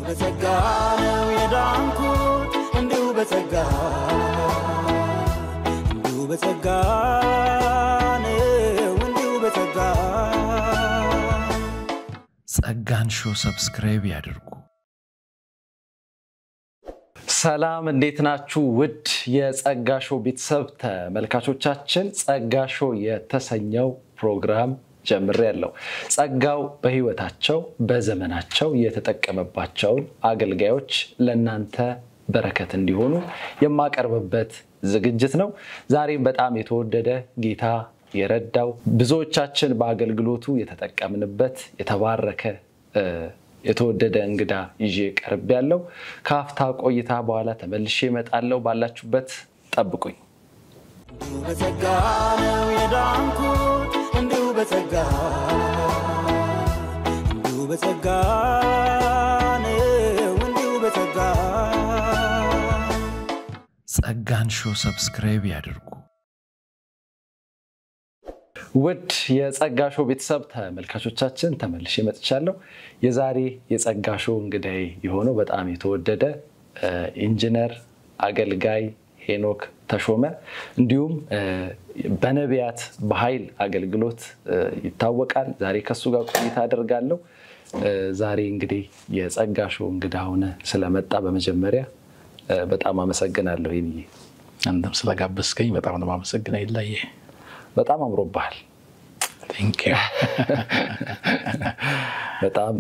በጸጋ ነው የዳንኩት እንዲሁ በጸጋ ነው እንዲሁ በጸጋ ጸጋን ሾው ሰብስክራይብ ያድርጉ። ሰላም እንዴት ናችሁ? ውድ የጸጋ ሾው ቤተሰብ ተመልካቾቻችን፣ ጸጋ ሾው የተሰኘው ፕሮግራም ጀምሬያለሁ። ጸጋው በህይወታቸው በዘመናቸው የተጠቀመባቸውን አገልጋዮች ለናንተ በረከት እንዲሆኑ የማቀርብበት ዝግጅት ነው። ዛሬም በጣም የተወደደ ጌታ የረዳው ብዙዎቻችን በአገልግሎቱ የተጠቀምንበት የተባረከ የተወደደ እንግዳ ይዤ ቀርቤያለሁ። ካፍታ ቆይታ በኋላ ተመልሼ እመጣለሁ። ባላችሁበት ጠብቁኝ። በጸጋ ነው የዳንኩት እንዲሁ በጸጋ ነው እንዲሁ በጸጋ ጸጋን ሾው ሰብስክራይብ ያድርጉ። ውድ የጸጋ ሾው ቤተሰብ ተመልካቾቻችን ተመልሼ መጥቻለሁ። የዛሬ የጸጋ ሾው እንግዳይ የሆነው በጣም የተወደደ ኢንጂነር አገልጋይ ሄኖክ ተሾመ እንዲሁም በነቢያት በኃይል አገልግሎት ይታወቃል። ዛሬ ከሱ ጋር ቆይታ አደርጋለሁ። ዛሬ እንግዲህ የጸጋ ሾው እንግዳ ሆነ ስለመጣ በመጀመሪያ በጣም አመሰግናለሁ። ይሄንዬ አንተም ስለጋበዝከኝ በጣም ነው ማመሰግነው። ይላየ በጣም አምሮብሃል። ቴንክ ዩ በጣም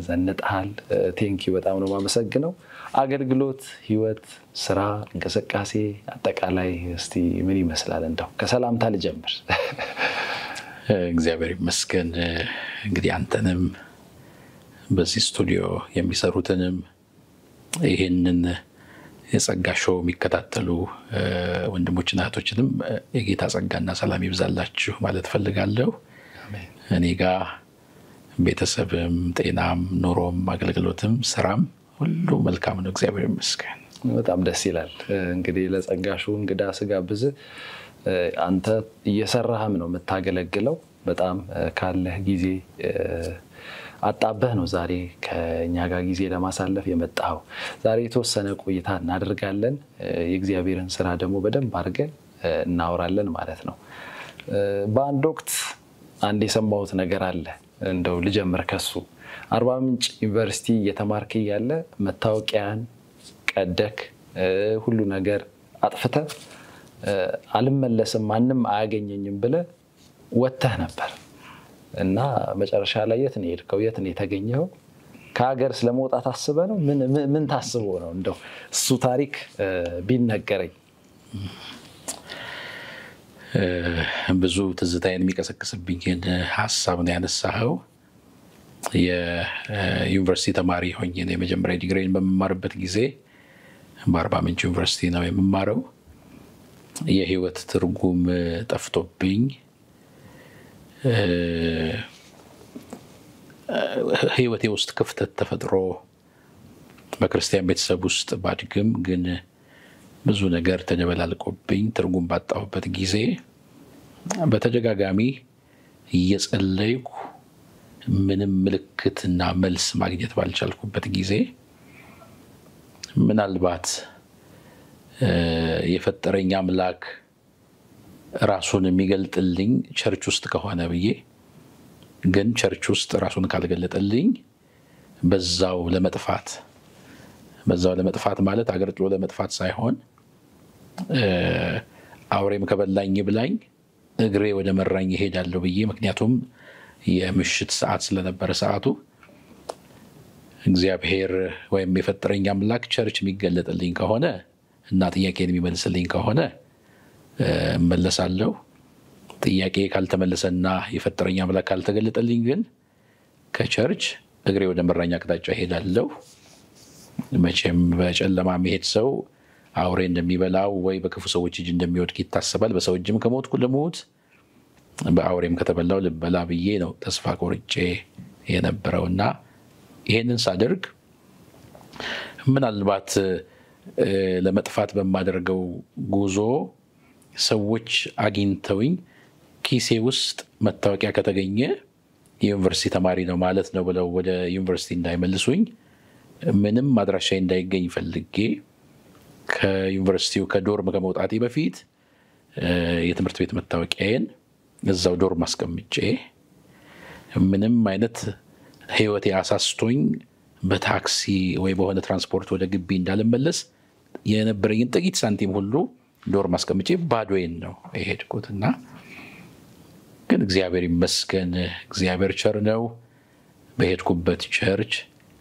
ዘንጠሃል። ቴንክ ዩ በጣም ነው ማመሰግነው። አገልግሎት፣ ህይወት፣ ስራ፣ እንቅስቃሴ አጠቃላይ እስቲ ምን ይመስላል? እንደው ከሰላምታ ልጀምር። እግዚአብሔር ይመስገን። እንግዲህ አንተንም በዚህ ስቱዲዮ የሚሰሩትንም ይሄንን የጸጋ ሾው የሚከታተሉ ወንድሞችና እህቶችንም የጌታ ጸጋና ሰላም ይብዛላችሁ ማለት ፈልጋለሁ። እኔ ጋር ቤተሰብም ጤናም ኑሮም አገልግሎትም ስራም ሁሉ መልካም ነው። እግዚአብሔር ይመስገን። በጣም ደስ ይላል። እንግዲህ ለጸጋ ሾው እንግዳ ስጋብዝ አንተ እየሰራህም ነው የምታገለግለው። በጣም ካለህ ጊዜ አጣበህ ነው ዛሬ ከኛ ጋር ጊዜ ለማሳለፍ የመጣው። ዛሬ የተወሰነ ቆይታ እናደርጋለን። የእግዚአብሔርን ስራ ደግሞ በደንብ አድርገን እናወራለን ማለት ነው። በአንድ ወቅት አንድ የሰማሁት ነገር አለ። እንደው ልጀምር ከሱ። አርባ ምንጭ ዩኒቨርሲቲ እየተማርክ እያለ መታወቂያን ቀደክ ሁሉ ነገር አጥፍተህ አልመለስም ማንም አያገኘኝም ብለህ ወጥተህ ነበር እና መጨረሻ ላይ የት ነው የሄድከው? የት ነው የተገኘው? ከሀገር ስለመውጣት አስበህ ነው? ምን ታስቦ ነው? እንደው እሱ ታሪክ ቢነገረኝ። ብዙ ትዝታዬን የሚቀሰቅስብኝን ሀሳብ ነው ያነሳኸው። የዩኒቨርሲቲ ተማሪ ሆኜ የመጀመሪያ ዲግሪን በመማርበት ጊዜ በአርባ ምንጭ ዩኒቨርሲቲ ነው የምማረው። የህይወት ትርጉም ጠፍቶብኝ ህይወቴ ውስጥ ክፍተት ተፈጥሮ በክርስቲያን ቤተሰብ ውስጥ ባድግም ግን ብዙ ነገር ተደበላልቆብኝ ትርጉም ባጣሁበት ጊዜ በተደጋጋሚ እየጸለይኩ ምንም ምልክትና መልስ ማግኘት ባልቻልኩበት ጊዜ ምናልባት የፈጠረኝ አምላክ ራሱን የሚገልጥልኝ ቸርች ውስጥ ከሆነ ብዬ ግን ቸርች ውስጥ ራሱን ካልገለጠልኝ በዛው ለመጥፋት ማለት አገር ጥሎ ለመጥፋት ሳይሆን አውሬም ከበላኝ ብላኝ እግሬ ወደ መራኝ ይሄዳለሁ ብዬ ምክንያቱም የምሽት ሰዓት ስለነበረ ሰዓቱ እግዚአብሔር ወይም የፈጠረኝ አምላክ ቸርች የሚገለጥልኝ ከሆነ እና ጥያቄን የሚመልስልኝ ከሆነ መለሳለሁ። ጥያቄ ካልተመለሰና የፈጠረኝ አምላክ ካልተገለጠልኝ ግን ከቸርች እግሬ ወደ መራኝ አቅጣጫ ሄዳለሁ። መቼም በጨለማ መሄድ ሰው አውሬ እንደሚበላው ወይ በክፉ ሰዎች እጅ እንደሚወድቅ ይታሰባል። በሰው እጅም ከሞትኩ ልሞት በአውሬም ከተበላው ልበላ ብዬ ነው ተስፋ ቆርጬ የነበረውና ይሄንን ሳደርግ ምናልባት ለመጥፋት በማደርገው ጉዞ ሰዎች አግኝተውኝ ኪሴ ውስጥ መታወቂያ ከተገኘ የዩኒቨርሲቲ ተማሪ ነው ማለት ነው ብለው ወደ ዩኒቨርሲቲ እንዳይመልሱኝ ምንም አድራሻ እንዳይገኝ ፈልጌ ከዩኒቨርሲቲው ከዶርም ከመውጣቴ በፊት የትምህርት ቤት መታወቂያዬን እዛው ዶርም አስቀምጬ ምንም አይነት ህይወቴ አሳስቶኝ በታክሲ ወይ በሆነ ትራንስፖርት ወደ ግቢ እንዳልመለስ የነበረኝን ጥቂት ሳንቲም ሁሉ ዶርም አስቀምጬ ባዶዬን ነው የሄድኩትና ግን እግዚአብሔር ይመስገን እግዚአብሔር ቸር ነው። በሄድኩበት ቸርች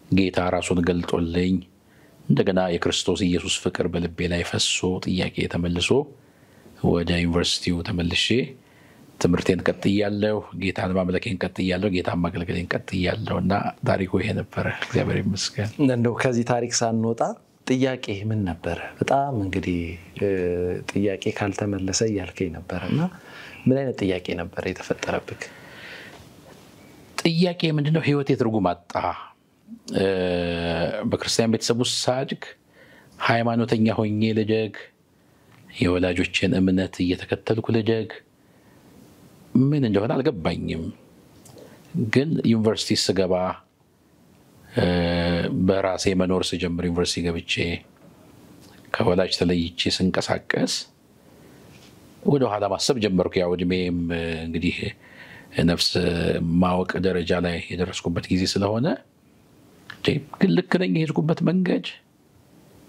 ጌታ ራሱን ገልጦልኝ እንደገና የክርስቶስ ኢየሱስ ፍቅር በልቤ ላይ ፈሶ ጥያቄ ተመልሶ ወደ ዩኒቨርሲቲው ተመልሼ ትምህርቴን ቀጥያለሁ። ጌታን ማምለኬን ቀጥያለሁ። ጌታን ማገልገሌን ቀጥያለሁና ታሪኩ ይሄ ነበር። እግዚአብሔር ይመስገን። እንደው ከዚህ ታሪክ ሳንወጣ ጥያቄ ምን ነበር? በጣም እንግዲህ ጥያቄ ካልተመለሰ እያልከኝ ነበርና ምን አይነት ጥያቄ ነበር የተፈጠረብክ? ጥያቄ ምንድነው? ህይወቴ ትርጉም አጣ። በክርስቲያን ቤተሰብ ውስጥ ሳድግ ሃይማኖተኛ ሆኜ ልደግ፣ የወላጆችን እምነት እየተከተልኩ ልደግ፣ ምን እንደሆነ አልገባኝም። ግን ዩኒቨርሲቲ ስገባ በራሴ መኖር ስጀምር ዩኒቨርሲቲ ገብቼ ከወላጅ ተለይቼ ስንቀሳቀስ ወደ ኋላ ማሰብ ጀመርኩ። ያው እድሜም እንግዲህ ነፍስ ማወቅ ደረጃ ላይ የደረስኩበት ጊዜ ስለሆነ ግን ልክ ነኝ የሄድኩበት መንገድ?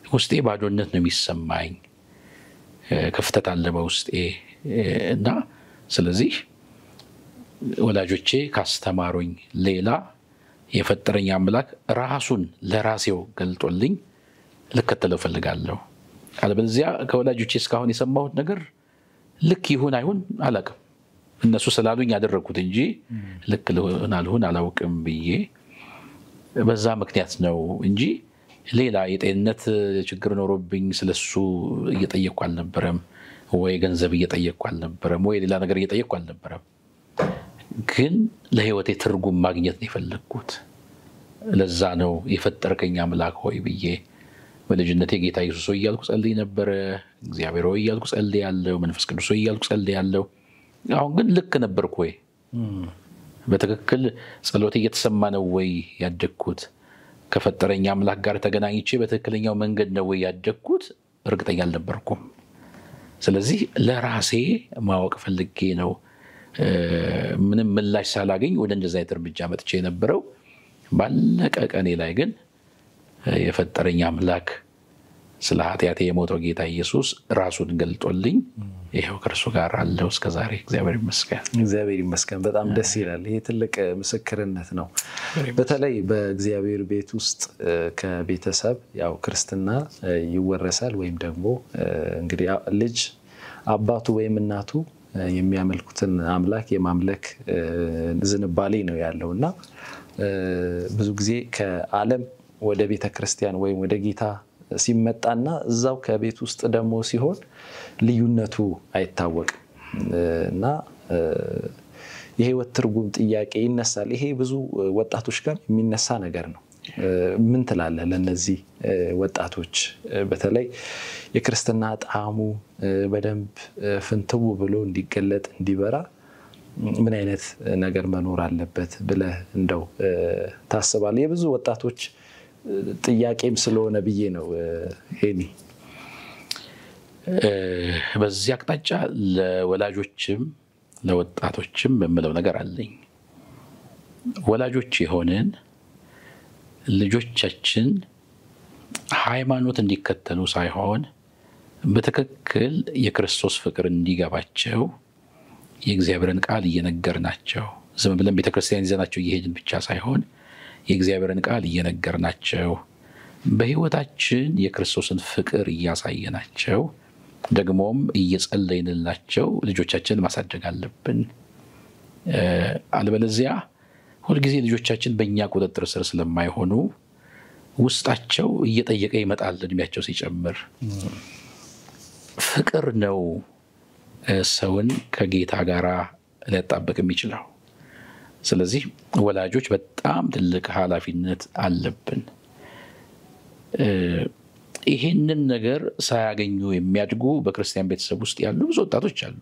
ውስጤ ባዶነት ነው የሚሰማኝ፣ ክፍተት አለ በውስጤ እና ስለዚህ ወላጆቼ ካስተማሩኝ ሌላ የፈጠረኝ አምላክ ራሱን ለራሴው ገልጦልኝ ልከተለው ፈልጋለሁ። አለበለዚያ ከወላጆቼ እስካሁን የሰማሁት ነገር ልክ ይሁን አይሁን አላውቅም። እነሱ ስላሉኝ ያደረኩት እንጂ ልክ ልሁን አላውቅም ብዬ በዛ ምክንያት ነው እንጂ ሌላ የጤንነት ችግር ኖሮብኝ ስለሱ እየጠየቅኩ አልነበረም፣ ወይ ገንዘብ እየጠየቅኩ አልነበረም፣ ወይ ሌላ ነገር እየጠየቅኩ አልነበረም። ግን ለህይወቴ ትርጉም ማግኘት ነው የፈለግኩት። ለዛ ነው የፈጠርከኝ አምላክ ሆይ ብዬ በልጅነቴ ጌታ ኢየሱስ ሆይ እያልኩ ጸልይ ነበረ። እግዚአብሔር ሆይ እያልኩ ጸልያለሁ። መንፈስ ቅዱስ ሆይ እያልኩ ጸልያለሁ። አሁን ግን ልክ ነበርኩ ወይ? በትክክል ጸሎቴ እየተሰማ ነው ወይ ያደግኩት? ከፈጠረኝ አምላክ ጋር ተገናኝቼ በትክክለኛው መንገድ ነው ወይ ያደግኩት? እርግጠኛ አልነበርኩም። ስለዚህ ለራሴ ማወቅ ፈልጌ ነው ምንም ምላሽ ሳላገኝ ወደ እንደዛ አይነት እርምጃ መጥቼ የነበረው። ባለቀ ቀኔ ላይ ግን የፈጠረኝ አምላክ ስለ ኃጢአቴ የሞተው ጌታ ኢየሱስ ራሱን ገልጦልኝ ይሄው ከእርሱ ጋር አለው እስከዛሬ። እግዚአብሔር ይመስገን። እግዚአብሔር ይመስገን። በጣም ደስ ይላል። ይሄ ትልቅ ምስክርነት ነው። በተለይ በእግዚአብሔር ቤት ውስጥ ከቤተሰብ ያው ክርስትና ይወረሳል ወይም ደግሞ እንግዲህ ልጅ አባቱ ወይም እናቱ የሚያመልኩትን አምላክ የማምለክ ዝንባሌ ነው ያለውና ብዙ ጊዜ ከዓለም ወደ ቤተክርስቲያን ወይም ወደ ጌታ ሲመጣና እዛው ከቤት ውስጥ ደግሞ ሲሆን ልዩነቱ አይታወቅም እና የህይወት ትርጉም ጥያቄ ይነሳል። ይሄ ብዙ ወጣቶች ጋር የሚነሳ ነገር ነው። ምን ትላለህ ለነዚህ ወጣቶች? በተለይ የክርስትና ጣዕሙ በደንብ ፍንትው ብሎ እንዲገለጥ እንዲበራ ምን አይነት ነገር መኖር አለበት ብለህ እንደው ታስባለህ? የብዙ ወጣቶች ጥያቄም ስለሆነ ብዬ ነው። ሄኒ በዚህ አቅጣጫ ለወላጆችም ለወጣቶችም የምለው ነገር አለኝ። ወላጆች የሆነን ልጆቻችን ሃይማኖት እንዲከተሉ ሳይሆን በትክክል የክርስቶስ ፍቅር እንዲገባቸው የእግዚአብሔርን ቃል እየነገርናቸው፣ ዝም ብለን ቤተክርስቲያን ይዘናቸው እየሄድን ብቻ ሳይሆን የእግዚአብሔርን ቃል እየነገርናቸው በህይወታችን የክርስቶስን ፍቅር እያሳየናቸው ደግሞም እየጸለይንላቸው ልጆቻችን ማሳደግ አለብን። አለበለዚያ ሁልጊዜ ልጆቻችን በእኛ ቁጥጥር ስር ስለማይሆኑ ውስጣቸው እየጠየቀ ይመጣል እድሜያቸው ሲጨምር። ፍቅር ነው ሰውን ከጌታ ጋር ሊያጣበቅ የሚችለው። ስለዚህ ወላጆች በጣም ትልቅ ኃላፊነት አለብን። ይሄንን ነገር ሳያገኙ የሚያድጉ በክርስቲያን ቤተሰብ ውስጥ ያሉ ብዙ ወጣቶች አሉ።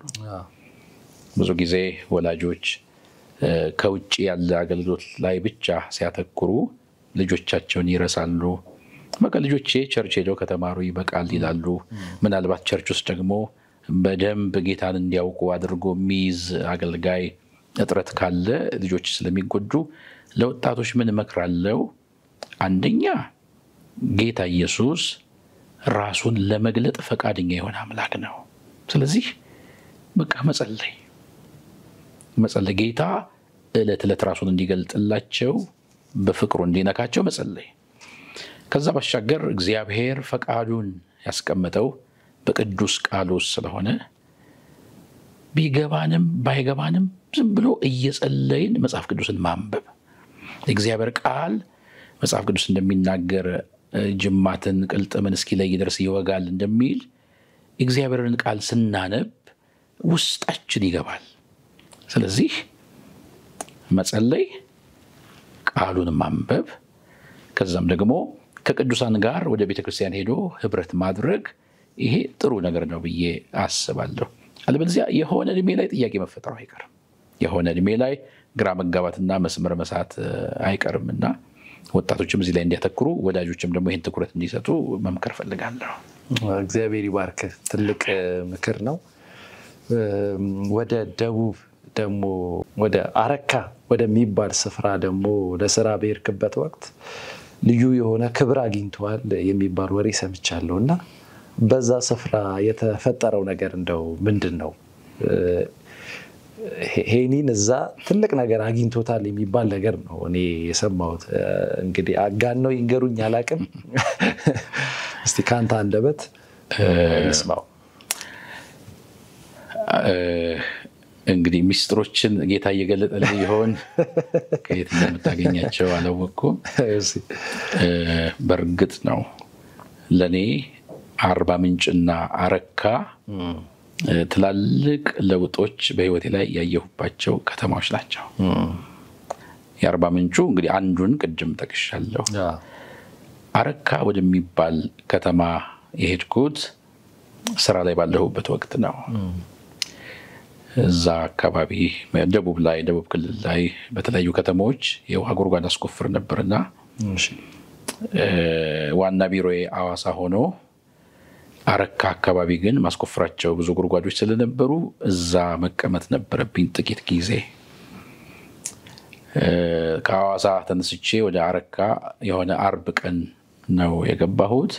ብዙ ጊዜ ወላጆች ከውጭ ያለ አገልግሎት ላይ ብቻ ሲያተኩሩ ልጆቻቸውን ይረሳሉ። በቃ ልጆቼ ቸርች ሄደው ከተማሩ ይበቃል ይላሉ። ምናልባት ቸርች ውስጥ ደግሞ በደንብ ጌታን እንዲያውቁ አድርጎ የሚይዝ አገልጋይ እጥረት ካለ ልጆች ስለሚጎዱ ለወጣቶች ምን እመክራለሁ? አንደኛ ጌታ ኢየሱስ ራሱን ለመግለጥ ፈቃደኛ የሆነ አምላክ ነው። ስለዚህ በቃ መጸለይ ጌታ ዕለት ዕለት ራሱን እንዲገልጥላቸው በፍቅሩ እንዲነካቸው መጸለይ። ከዛ ባሻገር እግዚአብሔር ፈቃዱን ያስቀመጠው በቅዱስ ቃሉ ስለሆነ ቢገባንም ባይገባንም ዝም ብሎ እየጸለይን መጽሐፍ ቅዱስን ማንበብ። እግዚአብሔር ቃል መጽሐፍ ቅዱስ እንደሚናገር ጅማትን ቅልጥምን እስኪለይ ድረስ ይወጋል እንደሚል እግዚአብሔርን ቃል ስናነብ ውስጣችን ይገባል። ስለዚህ መጸለይ፣ ቃሉን ማንበብ፣ ከዛም ደግሞ ከቅዱሳን ጋር ወደ ቤተክርስቲያን ሄዶ ህብረት ማድረግ ይሄ ጥሩ ነገር ነው ብዬ አስባለሁ። አለበለዚያ የሆነ እድሜ ላይ ጥያቄ መፈጠሩ አይቀርም። የሆነ እድሜ ላይ ግራ መጋባትና መስመር መሳት አይቀርምና ወጣቶችም እዚህ ላይ እንዲያተኩሩ፣ ወዳጆችም ደግሞ ይህን ትኩረት እንዲሰጡ መምከር ፈልጋለሁ። እግዚአብሔር ይባርክ። ትልቅ ምክር ነው። ወደ ደቡብ ደግሞ ወደ አረካ ወደሚባል ስፍራ ደግሞ ለስራ በሄድክበት ወቅት ልዩ የሆነ ክብር አግኝተዋል የሚባል ወሬ ሰምቻለሁና በዛ ስፍራ የተፈጠረው ነገር እንደው ምንድነው? ሄኒን እዛ ትልቅ ነገር አግኝቶታል የሚባል ነገር ነው እኔ የሰማሁት። እንግዲህ አጋነው ይንገሩኝ አላቅም። እስቲ ካንተ አንደበት እንስማው። እንግዲህ ሚስጥሮችን ጌታ እየገለጠልኝ ይሆን ከየት እንደምታገኛቸው አላወቅኩም። በእርግጥ ነው ለኔ አርባ ምንጭና አረካ ትላልቅ ለውጦች በህይወቴ ላይ ያየሁባቸው ከተማዎች ናቸው። የአርባ ምንጩ እንግዲህ አንዱን ቅድም ጠቅሻለሁ። አረካ ወደሚባል ከተማ የሄድኩት ስራ ላይ ባለሁበት ወቅት ነው። እዛ አካባቢ ደቡብ ክልል ላይ በተለያዩ ከተሞች የውሃ ጉድጓድ አስቆፍር ነበርና ዋና ቢሮዬ አዋሳ ሆኖ አረካ አካባቢ ግን ማስቆፍራቸው ብዙ ጉድጓዶች ስለነበሩ እዛ መቀመጥ ነበረብኝ ጥቂት ጊዜ። ከአዋሳ ተነስቼ ወደ አረካ የሆነ አርብ ቀን ነው የገባሁት።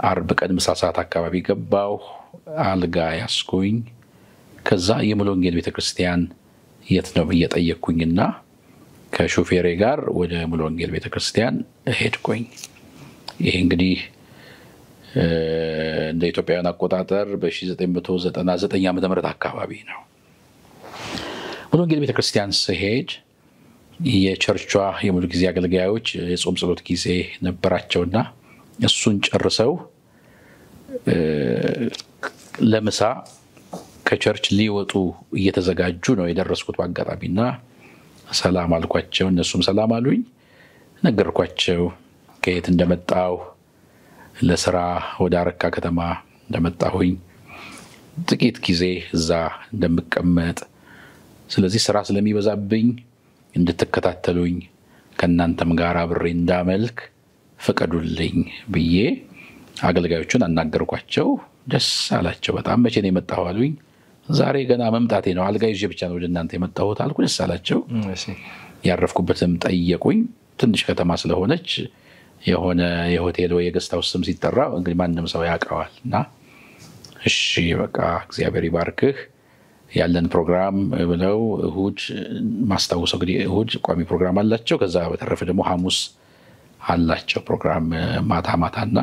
አርብ ቀን ምሳ ሰዓት አካባቢ ገባሁ። አልጋ ያስኩኝ። ከዛ የሙሉ ወንጌል ቤተክርስቲያን የት ነው እየጠየቅኩኝና ከሾፌሬ ጋር ወደ ሙሉ ወንጌል ቤተክርስቲያን ሄድኩኝ። ይሄ እንግዲህ እንደ ኢትዮጵያውያን አቆጣጠር በ1999 ዓ.ም አካባቢ ነው። ሙሉ ወንጌል ቤተክርስቲያን ስሄድ የቸርቿ የሙሉ ጊዜ አገልጋዮች የጾም ጸሎት ጊዜ ነበራቸውና እሱን ጨርሰው ለምሳ ከቸርች ሊወጡ እየተዘጋጁ ነው የደረስኩት በአጋጣሚና ሰላም አልኳቸው። እነሱም ሰላም አሉኝ። ነገርኳቸው ከየት እንደመጣው ለስራ ወደ አረካ ከተማ እንደመጣሁኝ ጥቂት ጊዜ እዛ እንደምቀመጥ፣ ስለዚህ ስራ ስለሚበዛብኝ እንድትከታተሉኝ ከእናንተም ጋር አብሬ እንዳመልክ ፍቀዱልኝ ብዬ አገልጋዮቹን አናገርኳቸው። ደስ አላቸው በጣም። መቼ ነው የመጣሁ አሉኝ። ዛሬ ገና መምጣቴ ነው፣ አልጋ ይዤ ብቻ ነው ወደ እናንተ የመጣሁት አልኩ። ደስ አላቸው። ያረፍኩበትም ጠየቁኝ። ትንሽ ከተማ ስለሆነች የሆነ የሆቴል ወይ የገስት ሃውስ ስም ሲጠራ እንግዲህ ማንም ሰው ያውቀዋል እና እሺ በቃ እግዚአብሔር ይባርክህ ያለን ፕሮግራም ብለው እሁድ ማስታወሰው እንግዲህ እሁድ ቋሚ ፕሮግራም አላቸው። ከዛ በተረፈ ደግሞ ሐሙስ አላቸው ፕሮግራም ማታና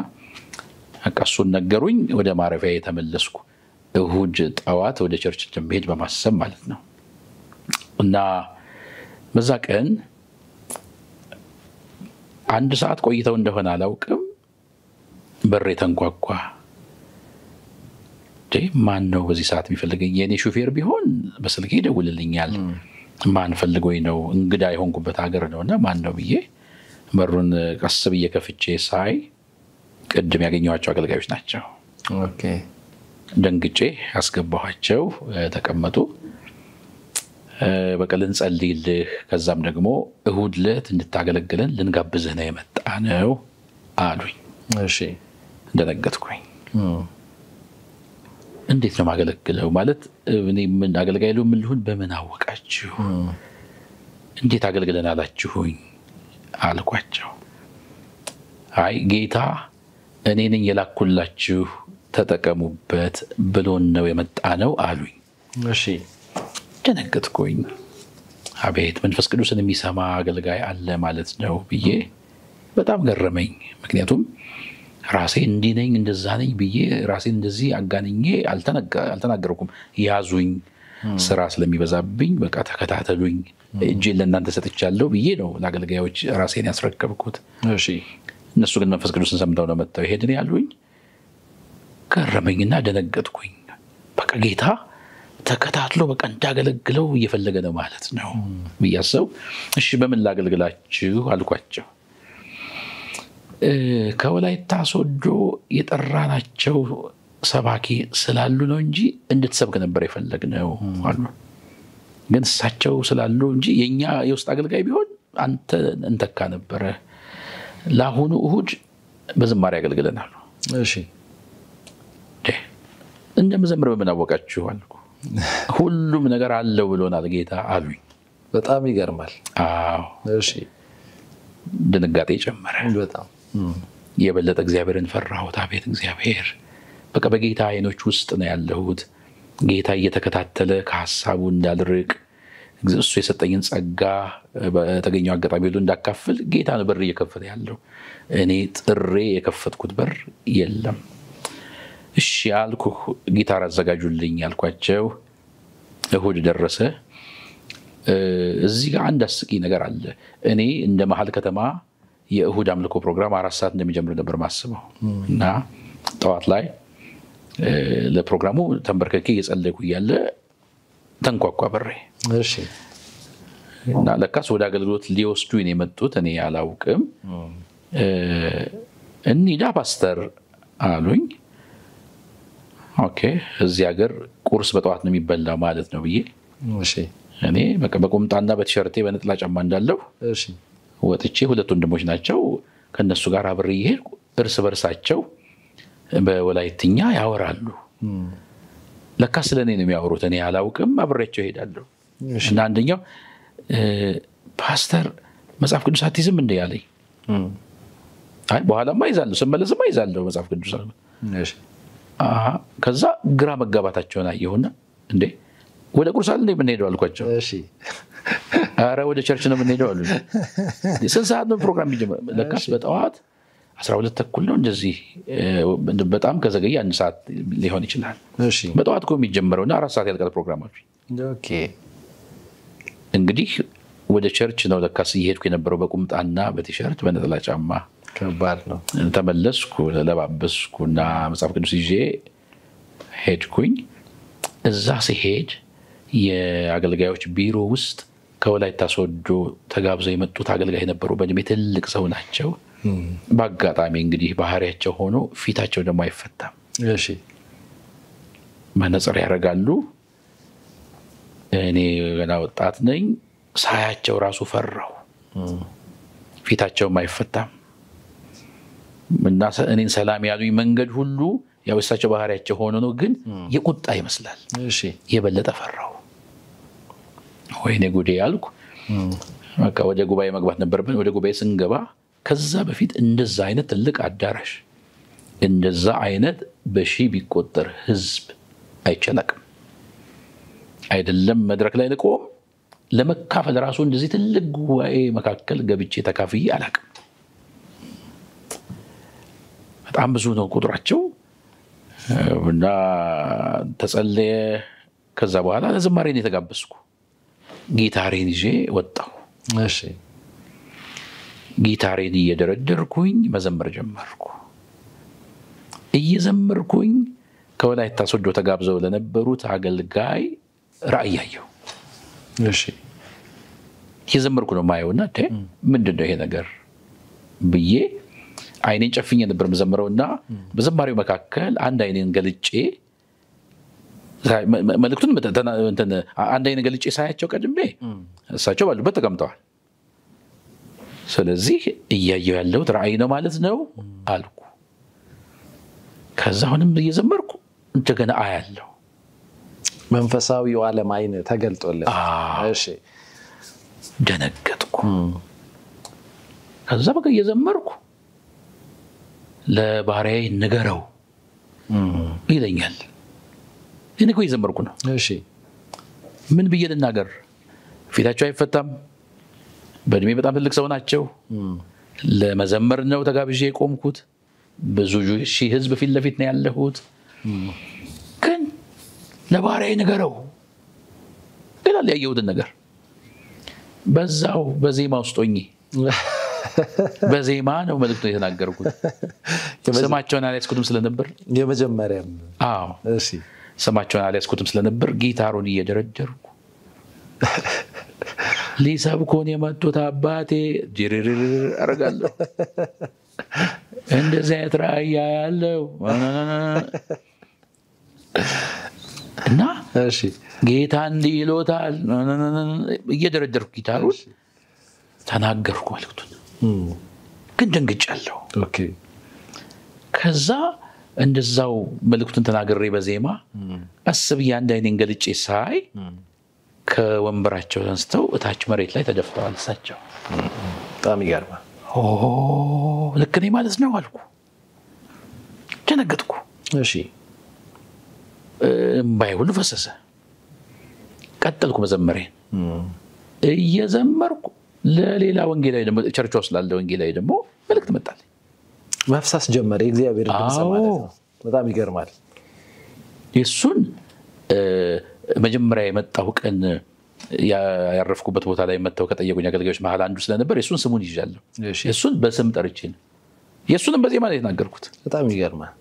በቃ እሱን ነገሩኝ። ወደ ማረፊያ የተመለስኩ እሁድ ጠዋት ወደ ቸርች እንደምሄድ በማሰብ ማለት ነው። እና በዛ ቀን አንድ ሰዓት ቆይተው እንደሆነ አላውቅም በሬ ተንኳኳ። ማን ነው በዚህ ሰዓት የሚፈልገኝ? የኔ ሹፌር ቢሆን በስልክ ይደውልልኛል። ማን ፈልጎኝ ነው? እንግዳ የሆንኩበት ሀገር ነውና ማን ነው ብዬ በሩን ቀስ ብዬ ከፍቼ ሳይ ቅድም ያገኘኋቸው አገልጋዮች ናቸው። ኦኬ። ደንግጬ አስገባኋቸው። ተቀመጡ። በቃ ልንጸልይልህ ከዛም ደግሞ እሁድ ዕለት እንድታገለግለን ልንጋብዝህ ነው የመጣነው አሉኝ። እሺ ደነገጥኩኝ። እንዴት ነው ማገለግለው? ማለት እኔ ምን አገልጋይ ምን ልሁን? በምን አወቃችሁ? እንዴት አገልግለን አላችሁኝ አልኳቸው። አይ ጌታ እኔ ነኝ የላኩላችሁ ተጠቀሙበት ብሎን ነው የመጣ ነው አሉኝ። እሺ ደነገጥኩኝ። አቤት መንፈስ ቅዱስን የሚሰማ አገልጋይ አለ ማለት ነው ብዬ በጣም ገረመኝ። ምክንያቱም ራሴ እንዲህ ነኝ እንደዛ ነኝ ብዬ ራሴን እንደዚህ አጋንኜ አልተናገርኩም። ያዙኝ ስራ ስለሚበዛብኝ በቃ ተከታተሉኝ እጄን ለእናንተ ሰጥቻለሁ ብዬ ነው ለአገልጋዮች ራሴን ያስረከብኩት። እሺ እነሱ ግን መንፈስ ቅዱስን ሰምተው ነው መጥተው ይሄድን ያሉኝ። ገረመኝና ደነገጥኩኝ። በቃ ጌታ ተከታትሎ በቃ እንዳገለግለው እየፈለገ ነው ማለት ነው ብያሰው። እሺ በምን ላገልግላችሁ አልኳቸው። ከወላይታ ሶዶ የጠራናቸው ሰባኪ ስላሉ ነው እንጂ እንድትሰብክ ነበር የፈለግነው አሉ። ግን እሳቸው ስላሉ እንጂ የኛ የውስጥ አገልጋይ ቢሆን አንተ እንተካ ነበረ። ለአሁኑ እሁድ በዝማሬ አገልግለናል። እሺ እንደምዘምር በምን አወቃችሁ አልኩ። ሁሉም ነገር አለው ብሎናል ጌታ አሉኝ። በጣም ይገርማል። አዎ እሺ ድንጋጤ ጨመረ። በጣም የበለጠ እግዚአብሔርን ፈራሁት። አቤት እግዚአብሔር በቃ በጌታ አይኖች ውስጥ ነው ያለሁት። ጌታ እየተከታተለ ከሐሳቡ እንዳልርቅ እሱ የሰጠኝን ጸጋ በተገኘው አጋጣሚ ሁሉ እንዳካፍል ጌታ ነው በር እየከፈተ ያለው። እኔ ጥሬ የከፈትኩት በር የለም። እሺ አልኩ። ጊታር አዘጋጁልኝ አልኳቸው። እሁድ ደረሰ። እዚህ ጋር አንድ አስቂ ነገር አለ። እኔ እንደ መሀል ከተማ የእሁድ አምልኮ ፕሮግራም 4 ሰዓት እንደሚጀምር ነበር ማስበው እና ጠዋት ላይ ለፕሮግራሙ ተንበርከኬ እየጸለይኩ እያለ ተንኳኳ በሬ። እሺ እና ለካስ ወደ አገልግሎት ሊወስዱኝ ነው የመጡት። እኔ አላውቅም። እንሂዳ ፓስተር አሉኝ። ኦኬ እዚህ ሀገር ቁርስ በጠዋት ነው የሚበላው ማለት ነው ብዬ እሺ እኔ በቃ በቁምጣና በቲሸርቴ በነጥላ ጫማ እንዳለው እሺ ወጥቼ 2 ወንድሞች ናቸው ከነሱ ጋር አብሬ ይሄድኩ። እርስ በርሳቸው በወላይትኛ ያወራሉ። ለካስ ስለኔ ነው የሚያወሩት። እኔ አላውቅም። አብሬያቸው እሄዳለሁ። እና አንደኛው ፓስተር መጽሐፍ ቅዱስ አትይዝም እንደ ያለኝ። አይ በኋላማ ይዛለሁ ስመለስማ ይዛለሁ መጽሐፍ ቅዱስ አለ። እሺ ከዛ ግራ መጋባታቸውን አየሁና እንዴ ወደ ቁርስ አለ የምንሄደው አልኳቸው። እሺ ኧረ ወደ ቸርች ነው የምንሄደው አሉኝ። ስንት ሰዓት ነው ፕሮግራም የሚጀምረው? ለካስ በጠዋት 12 ተኩል ነው። እንደዚህ በጣም ከዘገየ 1 ሰዓት ሊሆን ይችላል። እሺ በጠዋት እኮ የሚጀምረውና 4 ሰዓት ያልቃል ፕሮግራማችሁ። ኦኬ እንግዲህ ወደ ቸርች ነው ለካስ እየሄድኩ የነበረው በቁምጣና በቲሸርት በነጠላ ጫማ። ከባድ ነው። ተመለስኩ፣ ለባበስኩና መጽሐፍ ቅዱስ ይዤ ሄድኩኝ። እዛ ሲሄድ የአገልጋዮች ቢሮ ውስጥ ከወላይታ ሶዶ ተጋብዘው የመጡት አገልጋይ ነበሩ። በእድሜ ትልቅ ሰው ናቸው። በአጋጣሚ እንግዲህ ባህሪያቸው ሆኖ ፊታቸው ደግሞ አይፈታም። እሺ መነጽር ያደርጋሉ። እኔ ገና ወጣት ነኝ። ሳያቸው ራሱ ፈራው። ፊታቸውም አይፈታም እና እኔን ሰላም ያሉኝ መንገድ ሁሉ ያው እሳቸው ባህሪያቸው ሆኖ ነው፣ ግን የቁጣ ይመስላል። እሺ የበለጠ ፈራው። ወይኔ ጉዴ ያልኩ። በቃ ወደ ጉባኤ መግባት ነበርብን። ወደ ጉባኤ ስንገባ ከዛ በፊት እንደዛ አይነት ትልቅ አዳራሽ እንደዛ አይነት በሺህ ቢቆጠር ህዝብ አይቻላቅም። አይደለም መድረክ ላይ ልቆም ለመካፈል ራሱ እንደዚህ ትልቅ ጉባኤ መካከል ገብቼ ተካፍዬ አላቅም። በጣም ብዙ ነው ቁጥራቸው። እና ተጸለየ። ከዛ በኋላ ለዝማሬን የተጋበዝኩ ጊታሬን ይዤ ወጣሁ። እሺ ጊታሬን እየደረደርኩኝ መዘመር ጀመርኩ። እየዘመርኩኝ ከወላይታ ሶዶ ተጋብዘው ለነበሩት አገልጋይ ራእይ አየሁ። እሺ እየዘመርኩ ነው ማየውና ምንድነው ይሄ ነገር ብዬ አይኔን ጨፍኜ ነበር መዘመረውና በዘማሪው መካከል አንድ አይኔን ገልጬ መልእክቱን አንድ አይኔን ገልጬ ሳያቸው ቀድሜ እሳቸው ባሉበት ተቀምጠዋል። ስለዚህ እያየሁ ያለሁት ራእይ ነው ማለት ነው አልኩ። ከዛ አሁንም እየዘመርኩ እንደገና አያለሁ። መንፈሳዊው ዓለም አይን ተገልጦለት እሺ ደነገጥኩ። ከዛ በቃ እየዘመርኩ ለባሪያዬ ንገረው ይለኛል። እኔ እኮ እየዘመርኩ ነው። እሺ ምን ብዬ ልናገር? ፊታቸው አይፈታም። በእድሜ በጣም ትልቅ ሰው ናቸው። ለመዘመር ነው ተጋብዤ የቆምኩት። ብዙ ሺህ ህዝብ ፊት ለፊት ነው ያለሁት። ግን ለባሪያዬ ንገረው ይላል ያየሁትን ነገር። በዛው በዜማ ውስጥ ሆኜ በዜማ ነው መልእክቱን የተናገርኩት። ስማቸውን አልያዝኩትም ስለነበር የመጀመሪያም አዎ እሺ ስማቸውን አልያዝኩትም ስለነበር ጊታሩን እየደረደርኩ ሊሰብኩን የመጡት አባቴ ጅርርር አደርጋለሁ። እንደዚህ አይነት ራእይ ያለው እና እሺ ጌታ እንዲህ ይሎታል እየደረደርኩ ጊታሩን ተናገርኩ መልእክቱን። ግን ደንግጫለሁ። ኦኬ ከዛ እንደዛው መልእክቱን ተናግሬ በዜማ አስብ አንድ አይኔን ገልጬ ሳይ ከወንበራቸው ተነስተው እታች መሬት ላይ ተደፍተዋል እሳቸው። በጣም ይገርማል። ልክ ነኝ ማለት ነው አልኩ። ደነገጥኩ። እሺ እምባዬ ሁሉ ፈሰሰ። ቀጠልኩ መዘመሬን። እየዘመርኩ ለሌላ ወንጌላዊ ደግሞ ቸርቿ ውስጥ ላለ ወንጌላዊ ደግሞ መልእክት መጣልኝ። መፍሰስ ጀመረ የእግዚአብሔር ድምጽ ማለት ነው። በጣም ይገርማል። የሱን መጀመሪያ የመጣው ቀን ያረፍኩበት ቦታ ላይ መተው ከጠየቁኝ አገልጋዮች መሃል አንዱ ስለነበር የሱን ስሙን ይዣለሁ። የሱን በስም ጠርቼ ነው የሱንም በዜማ ላይ የተናገርኩት። በጣም ይገርማል።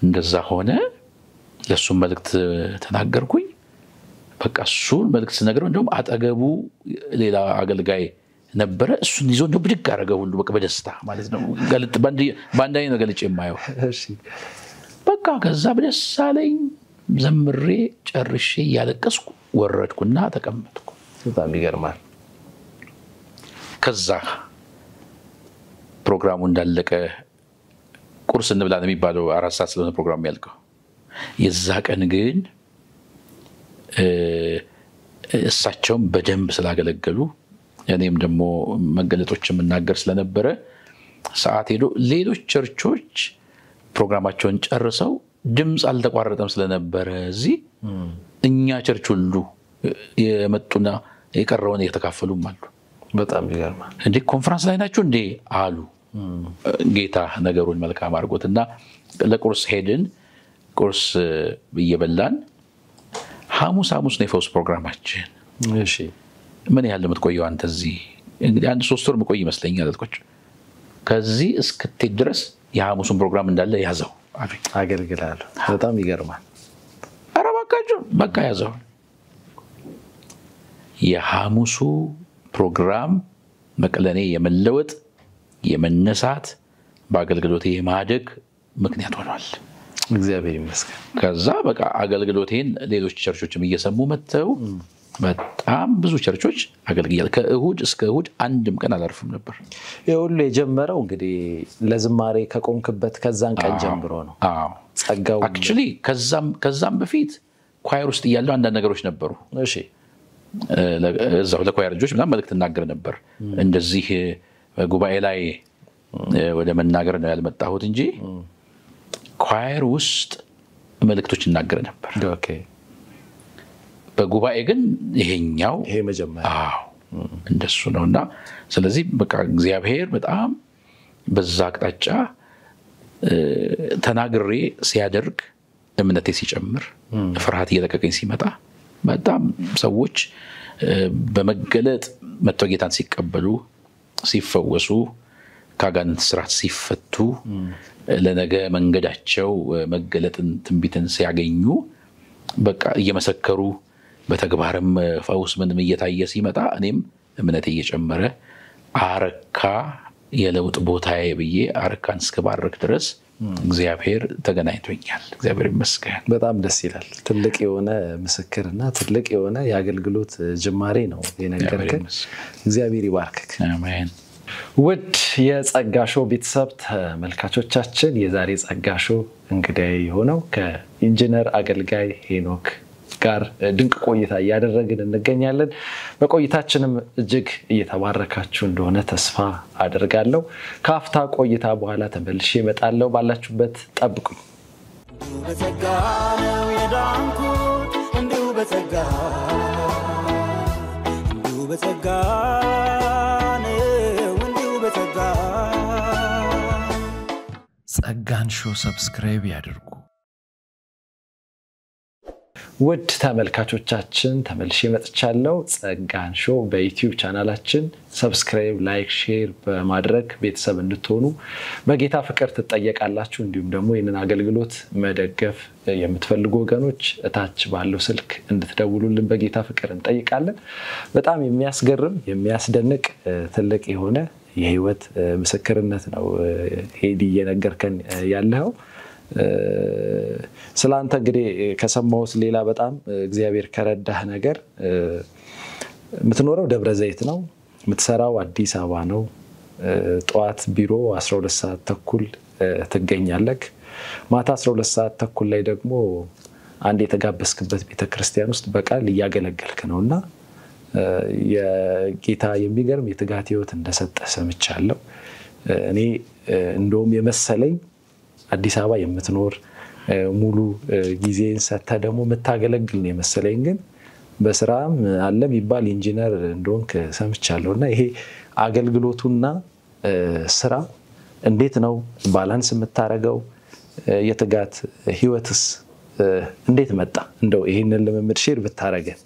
እንደዛ ሆነ። ለሱም መልእክት ተናገርኩኝ። በቃ እሱን መልእክት ስነግረው እንደውም አጠገቡ ሌላ አገልጋይ ነበረ። እሱን ይዞ ነው ብድግ አደረገው ሁሉ በቃ በደስታ ማለት ነው። ገልጥ ባንድ አይነት ገልጬ የማየው እሺ በቃ ከዛ በደስ አለኝ። ዘምሬ ጨርሼ እያለቀስኩ ወረድኩና ተቀመጥኩ። በጣም ይገርማል። ከዛ ፕሮግራሙ እንዳለቀ ቁርስ እንብላ ነው የሚባለው። 4 ሰዓት ስለሆነ ፕሮግራሙ ያልቀው። የዛ ቀን ግን እሳቸውም በደንብ ስላገለገሉ እኔም ደግሞ መገለጦችን መናገር ስለነበረ ሰዓት ሄዶ ሌሎች ቸርቾች ፕሮግራማቸውን ጨርሰው ድምጽ አልተቋረጠም ስለነበረ እዚህ እኛ ቸርች ሁሉ የመጡና የቀረውን እየተካፈሉም አሉ። በጣም ይገርማል። እንዴ ኮንፈረንስ ላይ ናችሁ እንዴ አሉ። ጌታ ነገሩን መልካም አድርጎትና ለቁርስ ሄድን። ቁርስ እየበላን ሐሙስ ነው የፈውስ ፕሮግራማችን። እሺ ምን ያህል የምትቆየው አንተ እዚህ? እንግዲህ 3 ወር መቆይ ይመስለኛል አልኩት። ከዚህ እስክትሄድ ድረስ የሐሙሱን ፕሮግራም እንዳለ ያዘው አገልግላለሁ። በጣም ይገርማል። ኧረ እባካችሁ በቃ ያዘው። የሐሙሱ ፕሮግራም መቅለኔ የመለወጥ የመነሳት በአገልግሎቴ የማደግ ምክንያት ሆኗል። እግዚአብሔር ይመስገን። ከዛ በቃ አገልግሎቴን ሌሎች ቸርቾችም እየሰሙ መጥተው በጣም ብዙ ቸርቾች አገልግያለሁ። ከእሁድ እስከ እሁድ አንድም ቀን አላርፍም ነበር። የሁሉ የጀመረው እንግዲህ ለዝማሬ ከቆምክበት ከዛን ቀን ጀምሮ ነው። አዎ ጸጋው አክቹሊ ከዛም በፊት ኳየር ውስጥ እያለሁ አንዳንድ ነገሮች ነበሩ። እሺ እዛው ለኳየር ልጆች ምናምን መልእክት እናገር ነበር። እንደዚህ ጉባኤ ላይ ወደ መናገር ነው ያልመጣሁት እንጂ ኳየር ውስጥ መልእክቶች እናገር ነበር። ኦኬ በጉባኤ ግን ይሄኛው ይሄ መጀመሪያ እንደሱ ነውና ስለዚህ በቃ እግዚአብሔር በጣም በዛ አቅጣጫ ተናግሬ ሲያደርግ እምነቴ ሲጨምር ፍርሃት እየለቀቀኝ ሲመጣ በጣም ሰዎች በመገለጥ መጥተው ጌታን ሲቀበሉ ሲፈወሱ ካጋንንት ስራት ሲፈቱ ለነገ መንገዳቸው መገለጥን ትንቢትን ሲያገኙ በቃ እየመሰከሩ በተግባርም ፈውስ ምንም እየታየ ሲመጣ እኔም እምነቴ እየጨመረ አረካ የለውጥ ቦታዬ ብዬ አረካን እስከባረክ ድረስ እግዚአብሔር ተገናኝቶኛል። እግዚአብሔር ይመስገን። በጣም ደስ ይላል። ትልቅ የሆነ ምስክርና ትልቅ የሆነ የአገልግሎት ጅማሬ ነው የነገርከን። እግዚአብሔር ይባርክክ። አሜን። ውድ የጸጋ ሾው ቤተሰብ ተመልካቾቻችን የዛሬ ጸጋ ሾው እንግዳይ የሆነው ከኢንጂነር አገልጋይ ሄኖክ ጋር ድንቅ ቆይታ እያደረግን እንገኛለን። በቆይታችንም እጅግ እየተባረካችሁ እንደሆነ ተስፋ አደርጋለሁ። ከአፍታ ቆይታ በኋላ ተመልሼ እመጣለሁ። ባላችሁበት ጠብቁኝ። እንዲሁ በጸጋ ነው የዳንኩት እንዲሁ በጸጋ እንዲሁ በጸጋ ነው እንዲሁ በጸጋ ጸጋን ሾው ሰብስክራይብ ያድርጉ። ውድ ተመልካቾቻችን ተመልሼ መጥቻለሁ። ጸጋን ሾው በዩቲዩብ ቻናላችን ሰብስክራይብ፣ ላይክ፣ ሼር በማድረግ ቤተሰብ እንድትሆኑ በጌታ ፍቅር ትጠየቃላችሁ። እንዲሁም ደግሞ ይህንን አገልግሎት መደገፍ የምትፈልጉ ወገኖች እታች ባለው ስልክ እንድትደውሉልን በጌታ ፍቅር እንጠይቃለን። በጣም የሚያስገርም የሚያስደንቅ ትልቅ የሆነ የህይወት ምስክርነት ነው ሄዲ እየነገርከን ያለው። ስላንተ እንግዲህ ከሰማሁት ሌላ በጣም እግዚአብሔር ከረዳህ ነገር የምትኖረው ደብረ ዘይት ነው፣ የምትሰራው አዲስ አበባ ነው። ጠዋት ቢሮ 12 ሰዓት ተኩል ትገኛለህ። ማታ 12 ሰዓት ተኩል ላይ ደግሞ አንድ የተጋበዝክበት ቤተክርስቲያን ውስጥ በቃል እያገለገልክ ነውና የጌታ የሚገርም የትጋት ህይወት እንደሰጠ ሰምቻለሁ። እኔ እንደውም የመሰለኝ አዲስ አበባ የምትኖር ሙሉ ጊዜን ሰጥተ ደግሞ የምታገለግል ነው የመሰለኝ። ግን በስራም አለ የሚባል ኢንጂነር እንደሆንክ ሰምቻለሁና ይሄ አገልግሎቱና ስራ እንዴት ነው ባላንስ የምታረገው? የትጋት ህይወትስ እንዴት መጣ? እንደው ይሄንን ልምምድ ሼር ብታረገን።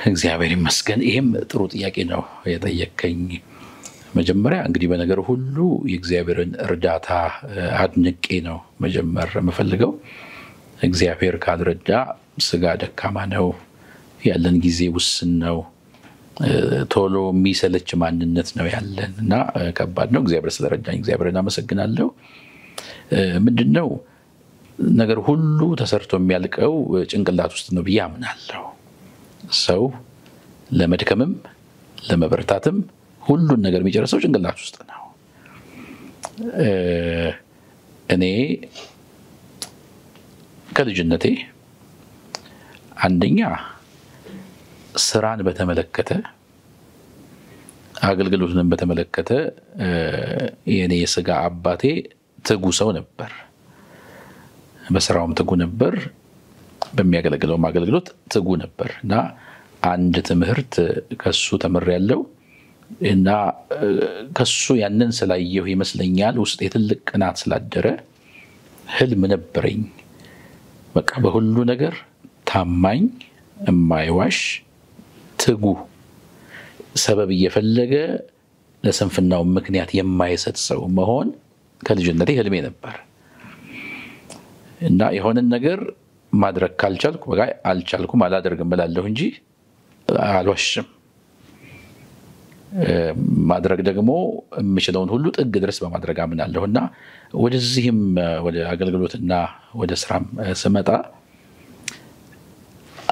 እግዚአብሔር ይመስገን። ይሄም ጥሩ ጥያቄ ነው የጠየቀኝ። መጀመሪያ እንግዲህ በነገር ሁሉ የእግዚአብሔርን እርዳታ አድንቄ ነው መጀመር የምፈልገው። እግዚአብሔር ካልረዳ ስጋ ደካማ ነው፣ ያለን ጊዜ ውስን ነው፣ ቶሎ የሚሰለች ማንነት ነው ያለን እና ከባድ ነው። እግዚአብሔር ስለረዳኝ እግዚአብሔርን አመሰግናለሁ። ምንድነው ነገር ሁሉ ተሰርቶ የሚያልቀው ጭንቅላት ውስጥ ነው ብዬ አምናለሁ። ሰው ለመድከምም ለመበርታትም ሁሉን ነገር የሚጨርሰው ጭንቅላት ውስጥ ነው። እኔ ከልጅነቴ አንደኛ ስራን በተመለከተ አገልግሎትን በተመለከተ የኔ የስጋ አባቴ ትጉ ሰው ነበር። በስራውም ትጉ ነበር፣ በሚያገለግለውም አገልግሎት ትጉ ነበር እና አንድ ትምህርት ከሱ ተምሬያለሁ እና ከሱ ያንን ስላየሁ ይመስለኛል ውስጥ የትልቅ ቅናት ስላደረ ህልም ነበረኝ። በቃ በሁሉ ነገር ታማኝ፣ የማይዋሽ፣ ትጉ፣ ሰበብ እየፈለገ ለስንፍናው ምክንያት የማይሰጥ ሰው መሆን ከልጅነቴ ህልሜ ነበር እና የሆነን ነገር ማድረግ ካልቻልኩ በቃ አልቻልኩም አላደርግም እላለሁ እንጂ አልዋሽም። ማድረግ ደግሞ የምችለውን ሁሉ ጥግ ድረስ በማድረግ አምናለሁና ወደዚህም ወደ አገልግሎትና ወደ ስራም ስመጣ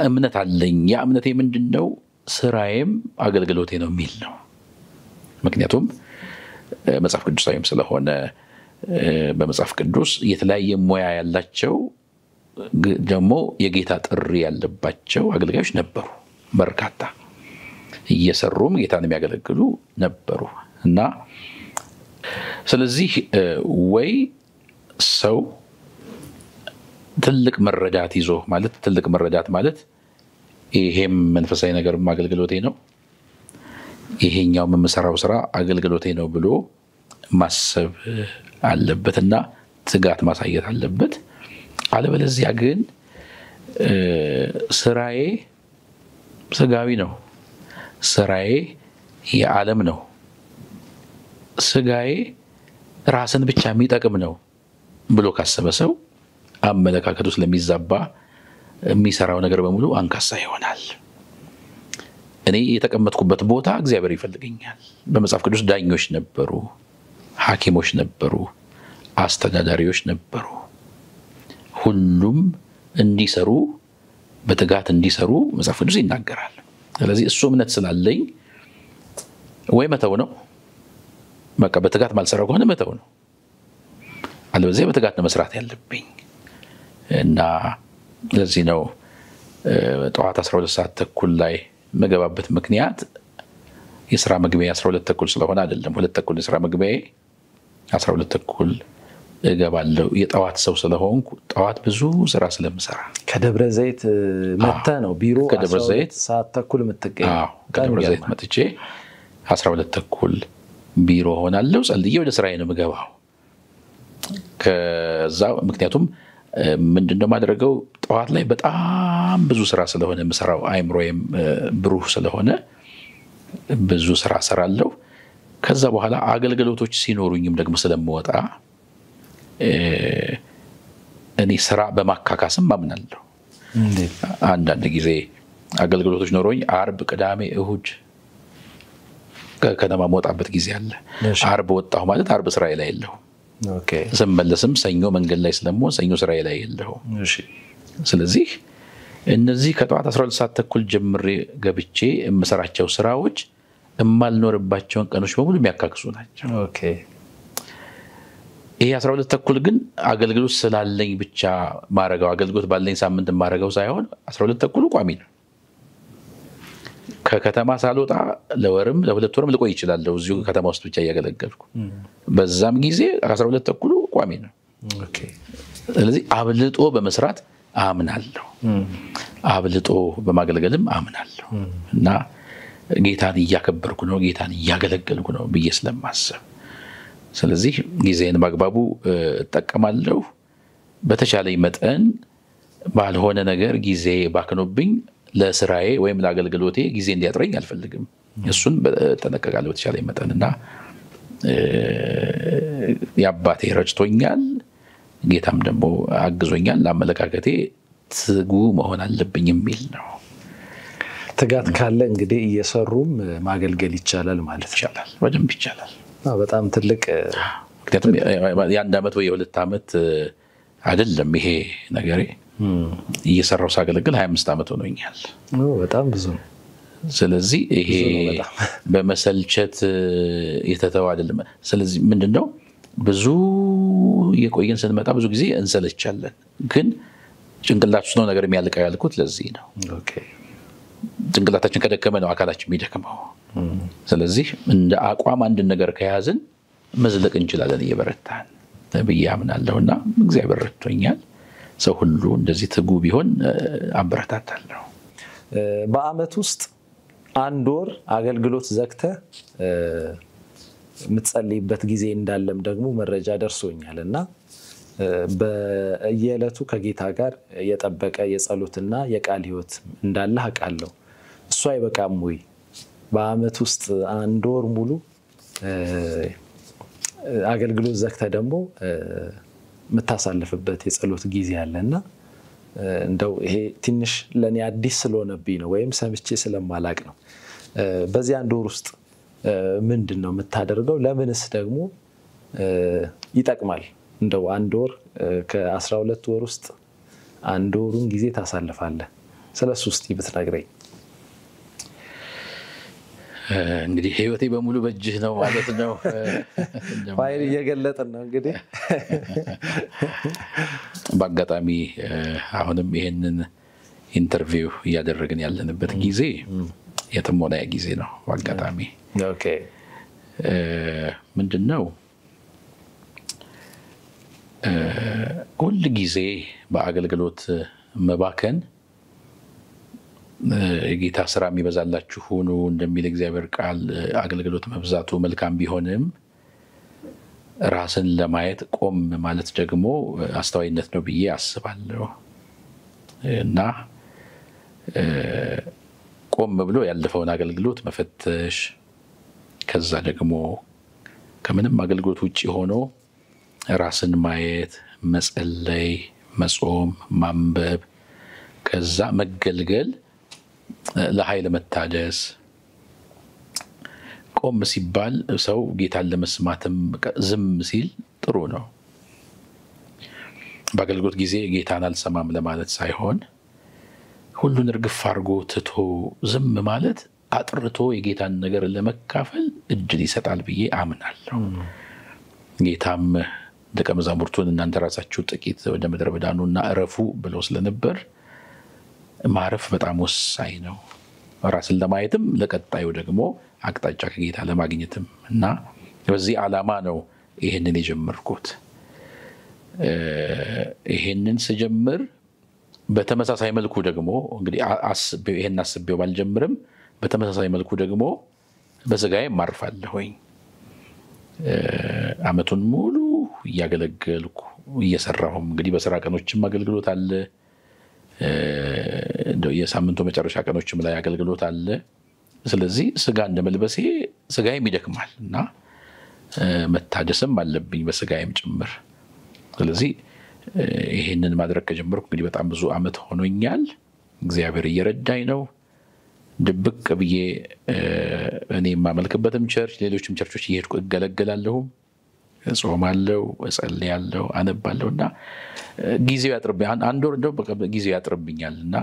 እምነት አለኝ። ያ እምነቴ ምንድነው? ስራዬም አገልግሎቴ ነው የሚል ነው። ምክንያቱም መጽሐፍ ቅዱሳዊም ስለሆነ በመጽሐፍ ቅዱስ የተለያየ ሙያ ያላቸው ደግሞ የጌታ ጥሪ ያለባቸው አገልጋዮች ነበሩ በርካታ እየሰሩም ጌታን የሚያገለግሉ ነበሩ እና ስለዚህ ወይ ሰው ትልቅ መረዳት ይዞ ማለት ትልቅ መረዳት ማለት ይሄም መንፈሳዊ ነገርም አገልግሎቴ ነው፣ ይሄኛው የምሰራው ስራ አገልግሎቴ ነው ብሎ ማሰብ አለበትና ትጋት ማሳየት አለበት። አለበለዚያ ግን ስራዬ ስጋዊ ነው፣ ስራዬ የዓለም ነው፣ ስጋዬ ራስን ብቻ የሚጠቅም ነው ብሎ ካሰበ ሰው አመለካከቱ ስለሚዛባ የሚሰራው ነገር በሙሉ አንካሳ ይሆናል። እኔ የተቀመጥኩበት ቦታ እግዚአብሔር ይፈልገኛል። በመጽሐፍ ቅዱስ ዳኞች ነበሩ፣ ሐኪሞች ነበሩ፣ አስተዳዳሪዎች ነበሩ። ሁሉም እንዲሰሩ በትጋት እንዲሰሩ መጽሐፍ ቅዱስ ይናገራል። ስለዚህ እሱ እምነት ስላለኝ ወይ መተው ነው፣ በቃ በትጋት ማልሰራው ከሆነ መተው ነው፣ አለበለዚያ በትጋት ነው መስራት ያለብኝ። እና ለዚህ ነው ጠዋት 12 ሰዓት ተኩል ላይ መገባበት ምክንያት የሥራ መግቢያ 12 ተኩል ስለሆነ አይደለም። 2 ተኩል የሥራ መግቢያ 12 ተኩል እገባለሁ። የጠዋት ሰው ስለሆንኩ ጠዋት ብዙ ስራ ስለምሰራ ከደብረ ዘይት መጥተህ ነው ቢሮ ከደብረ ዘይት 12 ሰዓት ተኩል የምትገኝ? ከደብረ ዘይት መጥቼ 12 ተኩል ቢሮ ሆናለሁ። ጸልዬ ወደ ስራዬ ነው የምገባው። ከዛ ምክንያቱም ምንድነው ማድረገው ጠዋት ላይ በጣም ብዙ ስራ ስለሆነ የምሰራው አይምሮዬም ብሩህ ስለሆነ ብዙ ስራ ሰራለሁ። ከዛ በኋላ አገልግሎቶች ሲኖሩኝም ደግሞ ስለምወጣ እኔ ስራ በማካካስም አምናለሁ። አንዳንድ ጊዜ አገልግሎቶች ኖሮኝ አርብ፣ ቅዳሜ፣ እሁድ ከከተማ መውጣበት ጊዜ አለ። አርብ ወጣሁ ማለት አርብ ስራዬ ላይ የለሁም። ስመለስም ሰኞ መንገድ ላይ ስለምሆን ሰኞ ስራዬ ላይ የለሁም። ስለዚህ እነዚህ ከጠዋት 12 ሰዓት ተኩል ጀምሬ ገብቼ የምሰራቸው ስራዎች የማልኖርባቸውን ቀኖች በሙሉ የሚያካክሱ ናቸው። ይሄ 12 ተኩል ግን አገልግሎት ስላለኝ ብቻ ማረጋው አገልግሎት ባለኝ ሳምንት ማረጋው ሳይሆን 12 ተኩል ቋሚ ነው። ከከተማ ሳልወጣ ለወርም ለ2 ወርም ልቆይ ይችላልው እዚሁ ከተማ ውስጥ ብቻ እያገለገልኩ በዛም ጊዜ 12 ተኩል ቋሚ ነው። ስለዚህ አብልጦ በመስራት አምናለሁ፣ አብልጦ በማገልገልም አምናለሁ እና ጌታን እያከበርኩ ነው፣ ጌታን እያገለገልኩ ነው ብዬ ስለማስብ ስለዚህ ጊዜን በአግባቡ እጠቀማለሁ። በተቻለኝ መጠን ባልሆነ ነገር ጊዜ ባክኖብኝ ለስራዬ ወይም ለአገልግሎቴ ጊዜ እንዲያጥረኝ አልፈልግም። እሱን በተጠነቀቃለሁ በተቻለኝ መጠንና የአባቴ ረድቶኛል፣ ጌታም ደግሞ አግዞኛል። ለአመለካከቴ ትጉ መሆን አለብኝ የሚል ነው። ትጋት ካለ እንግዲህ እየሰሩም ማገልገል ይቻላል ማለት ይቻላል፣ በደንብ ይቻላል። በጣም ትልቅ ምክንያቱም የ1 ዓመት ወይ የ2 ዓመት አይደለም ይሄ ነገሬ እየሰራው ሳገለግል 25 ዓመት ሆኖኛል። በጣም ብዙ ነው። ስለዚህ ይሄ በመሰልቸት የተተው አይደለም። ስለዚህ ምንድነው ብዙ የቆየን ስንመጣ ብዙ ጊዜ እንሰለቻለን፣ ግን ጭንቅላት ውስጥ ነው ነገር የሚያልቀው ያልኩት ለዚህ ነው። ጭንቅላታችን ከደከመ ነው አካላችን የሚደክመው። ስለዚህ እንደ አቋም አንድ ነገር ከያዝን መዝለቅ እንችላለን እየበረታን ብዬ አምናለሁና እግዚአብሔር ረድቶኛል። ሰው ሁሉ እንደዚህ ትጉ ቢሆን አበረታታለሁ። በአመት ውስጥ 1 ወር አገልግሎት ዘግተህ የምትጸልይበት ጊዜ እንዳለም ደግሞ መረጃ ደርሶኛልና በየዕለቱ ከጌታ ጋር የጠበቀ የጸሎትና የቃል ህይወት እንዳለ አውቃለሁ። እሱ አይበቃም ወይ? በአመት ውስጥ 1 ወር ሙሉ አገልግሎት ዘግተህ ደግሞ የምታሳልፍበት የጸሎት ጊዜ አለና እንደው ይሄ ትንሽ ለኔ አዲስ ስለሆነብኝ ነው ወይም ሰምቼ ስለማላቅ ነው። በዚህ 1 ወር ውስጥ ምንድነው የምታደርገው? ለምንስ ደግሞ ይጠቅማል? እንደው 1 ወር ከ12 ወር ውስጥ 1 ወሩን ጊዜ ታሳልፋለህ። ስለሱ ውስጥ ብትነግረኝ። እንግዲህ ህይወቴ በሙሉ በእጅህ ነው ማለት ነው። ፋይል እየገለጥን ነው እንግዲህ። በአጋጣሚ አሁንም ይሄንን ኢንተርቪው እያደረግን ያለንበት ጊዜ የጥሞና ጊዜ ነው። በአጋጣሚ ምንድነው ሁል ጊዜ በአገልግሎት መባከን የጌታ ስራ የሚበዛላችሁ ሆኖ እንደሚል እግዚአብሔር ቃል አገልግሎት መብዛቱ መልካም ቢሆንም ራስን ለማየት ቆም ማለት ደግሞ አስተዋይነት ነው ብዬ አስባለሁ። እና ቆም ብሎ ያለፈውን አገልግሎት መፈተሽ፣ ከዛ ደግሞ ከምንም አገልግሎት ውጪ ሆኖ ራስን ማየት፣ መጸለይ፣ መጾም፣ ማንበብ፣ ከዛ መገልገል ለኃይል መታደስ ቆም ሲባል ሰው ጌታን ለመስማትም ዝም ሲል ጥሩ ነው። በአገልግሎት ጊዜ ጌታን አልሰማም ለማለት ሳይሆን ሁሉን እርግፍ አድርጎ ትቶ ዝም ማለት አጥርቶ የጌታን ነገር ለመካፈል እድል ይሰጣል ብዬ አምናለሁ። ጌታም ደቀ መዛሙርቱን እናንተ ራሳችሁ ጥቂት ወደ ምድረ በዳ ኑና እረፉ ብለው ስለነበር ማረፍ በጣም ወሳኝ ነው። ራስን ለማየትም ለቀጣዩ ደግሞ አቅጣጫ ከጌታ ለማግኘትም እና በዚህ ዓላማ ነው ይሄንን የጀመርኩት። ይሄንን ስጀምር በተመሳሳይ መልኩ ደግሞ እንግዲህ ይሄን አስቤው ባልጀምርም በተመሳሳይ መልኩ ደግሞ በስጋዬ ማርፋለሁኝ። አመቱን ሙሉ እያገለገልኩ እየሰራሁም እንግዲህ በስራ ቀኖችም አገልግሎት አለ፣ የሳምንቱ መጨረሻ ቀኖችም ላይ አገልግሎት አለ። ስለዚህ ስጋ እንደመልበሴ ስጋዬም ይደክማል እና መታደስም አለብኝ በስጋዬም ጭምር። ስለዚህ ይሄንን ማድረግ ከጀመርኩ እንግዲህ በጣም ብዙ አመት ሆኖኛል። እግዚአብሔር እየረዳኝ ነው። ድብቅ ብዬ እኔ የማመልክበትም ቸርች ሌሎችም ቸርቾች እየሄድኩ እገለገላለሁ፣ እጾማለሁ፣ እጸልያለሁ፣ አነባለሁና ጊዜው ያጥርብኛል። አንድ ወር እንደው ጊዜው ያጥርብኛልና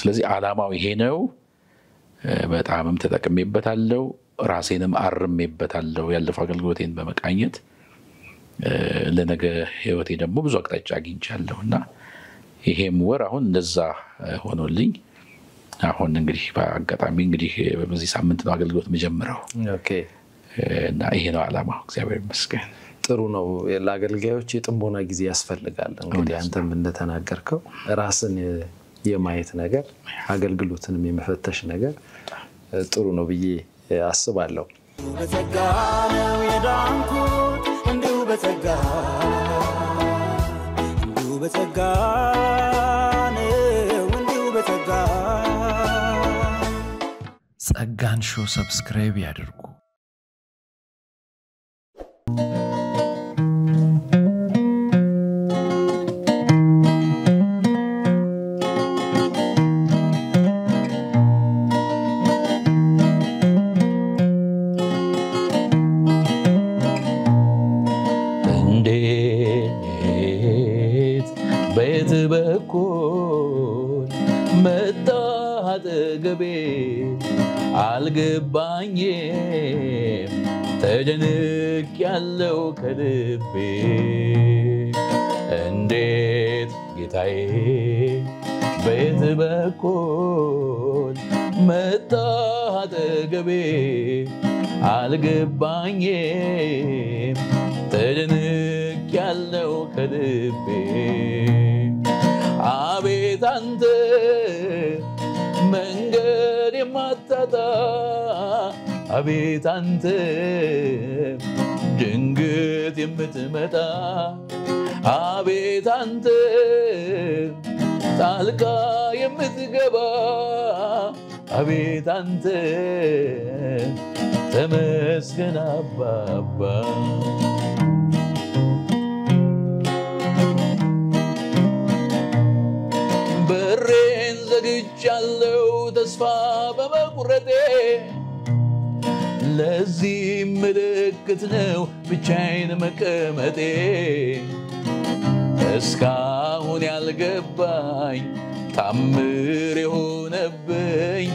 ስለዚህ ዓላማው ይሄ ነው። በጣምም ተጠቅሜበታለሁ፣ ራሴንም አርሜበታለሁ ያለፈው አገልግሎቴን በመቃኘት ለነገ ህይወቴ ደግሞ ብዙ አቅጣጫ አግኝቻለሁና ይሄም ወር አሁን እንደዛ ሆኖልኝ አሁን እንግዲህ በአጋጣሚ እንግዲህ በዚህ ሳምንት ነው አገልግሎት መጀመሪያው። ኦኬ እና ይሄ ነው ዓላማው። እግዚአብሔር ይመስገን። ጥሩ ነው። ለአገልጋዮች የጥሞና ጊዜ ያስፈልጋል። እንግዲህ አንተም እንደተናገርከው ራስን የማየት ነገር አገልግሎትንም የመፈተሽ ነገር ጥሩ ነው ብዬ አስባለሁ። በጸጋ ነው የዳንኩት እንዲሁ በጸጋ እንዲሁ በጸጋ ነው እንዲሁ በጸጋ ጸጋን ሾው ሰብስክራይብ ያድርጉ። ቤት በኩል መጣህ አጠገቤ አልገባኝም ተደንቄያለሁ ከልቤ እንዴት ጌታዬ ቤት በኩል መጣህ አጠገቤ አልገባኝም ተደንቄያለሁ ከልቤ አቤት አንተ መንገድ የማታጣ አቤት አንተ ድንገት የምትመጣ አቤት አንተ ጣልቃ የምትገባ አቤት አንተ ተመስገን አባባ በሬን ዘግቻለሁ ተስፋ በመቁረጤ ለዚህ ምልክት ነው ብቻዬን መቀመጤ እስካሁን ያልገባኝ ታምር የሆነብኝ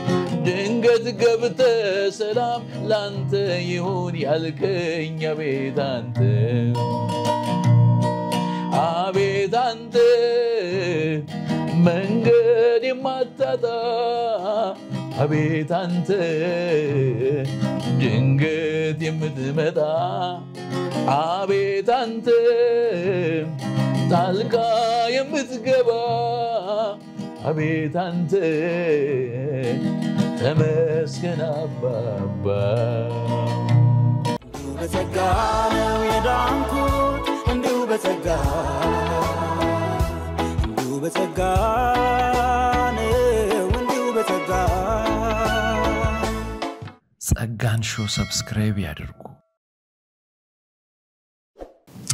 ድንገት ገብተህ ሰላም ላንተ ይሁን ያልከኝ አቤት አንተ አቤት አንተ መንገድ የማታጣ አቤት አንተ ድንገት የምትመጣ አቤት አንተ ጣልቃ የምትገባ አቤት አንተ ተመስገን አባባ እንዲሁ በጸጋ ነው የዳንኩት እንዲሁ በጸጋ እንዲሁ በጸጋ ነው እንዲሁ በጸጋ ጸጋን ሾው ሰብስክራይብ ያድርጉ።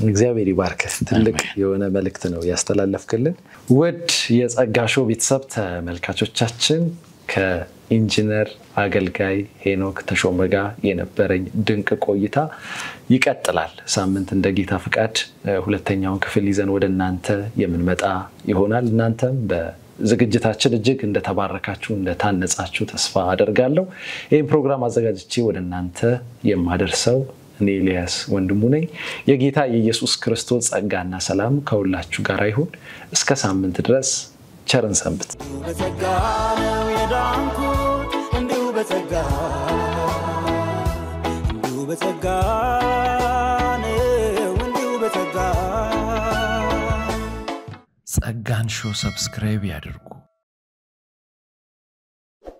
እግዚአብሔር ይባርክ። ትልቅ የሆነ መልእክት ነው ያስተላለፍክልን። ውድ የጸጋ ሾው ቤተሰብ ተመልካቾቻችን ከኢንጂነር አገልጋይ ሄኖክ ተሾመ ጋር የነበረኝ ድንቅ ቆይታ ይቀጥላል። ሳምንት እንደ ጌታ ፍቃድ ሁለተኛውን ክፍል ይዘን ወደ እናንተ የምንመጣ ይሆናል። እናንተም በዝግጅታችን እጅግ እንደተባረካችሁ እንደታነጻችሁ ተስፋ አደርጋለሁ። ይህን ፕሮግራም አዘጋጅቼ ወደ እናንተ የማደርሰው እኔ ኤልያስ ወንድሙ ነኝ። የጌታ የኢየሱስ ክርስቶስ ጸጋና ሰላም ከሁላችሁ ጋር ይሁን። እስከ ሳምንት ድረስ ቸርን ሰንብት። በጸጋ ነው የዳንኩት እንዲሁ በጸጋ ነው እንዲሁ በጸጋ ጸጋን ሾው ሰብስክራይብ ያድርጉ።